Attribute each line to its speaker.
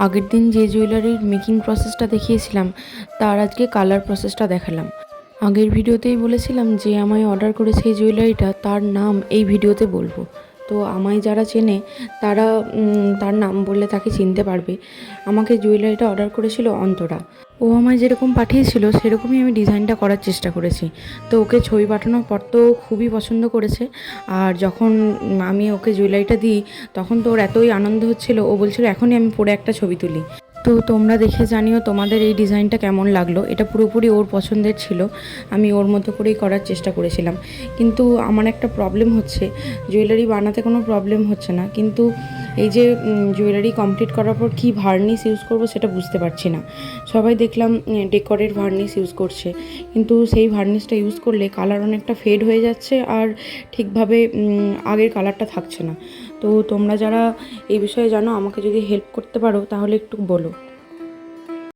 Speaker 1: আগের দিন যে জুয়েলারির মেকিং প্রসেসটা দেখিয়েছিলাম তার আজকে কালার প্রসেসটা দেখালাম। আগের ভিডিওতেই বলেছিলাম যে আমায় অর্ডার করেছে এই জুয়েলারিটা, তার নাম এই ভিডিওতে বলবো। তো আমায় যারা চেনে তারা তার নাম বললে তাকে চিনতে পারবে। আমাকে জুয়েলারিটা অর্ডার করেছিল অন্তরা। ও আমায় যেরকম পাঠিয়েছিল সেরকমই আমি ডিজাইনটা করার চেষ্টা করেছি। তো ওকে ছবি পাঠানোর পর তো খুবই পছন্দ করেছে। আর যখন আমি ওকে জুয়েলারিটা দিই তখন তো ওর এতই আনন্দ হচ্ছিল, ও বলছিল এখনই আমি পরে একটা ছবি তুলি। তো তোমরা দেখে জানিও তোমাদের এই ডিজাইনটা কেমন লাগলো। এটা পুরোপুরি ওর পছন্দের ছিল, আমি ওর মতো করেই করার চেষ্টা করেছিলাম। কিন্তু আমার একটা প্রবলেম হচ্ছে, জুয়েলারি বানাতে কোনো প্রবলেম হচ্ছে না, কিন্তু এই যে জুয়েলারি কমপ্লিট করার পর কী ভার্নিশ ইউজ করব সেটা বুঝতে পারছি না। সবাই দেখলাম ডেকরের ভার্নিশ ইউজ করছে, কিন্তু সেই ভার্নিশটা ইউজ করলে কালার অনেকটা ফেড হয়ে যাচ্ছে আর ঠিকভাবে আগের কালারটা থাকছে না। তো তোমরা যারা এই বিষয়ে জানো আমাকে যদি হেল্প করতে পারো তাহলে একটু বলো।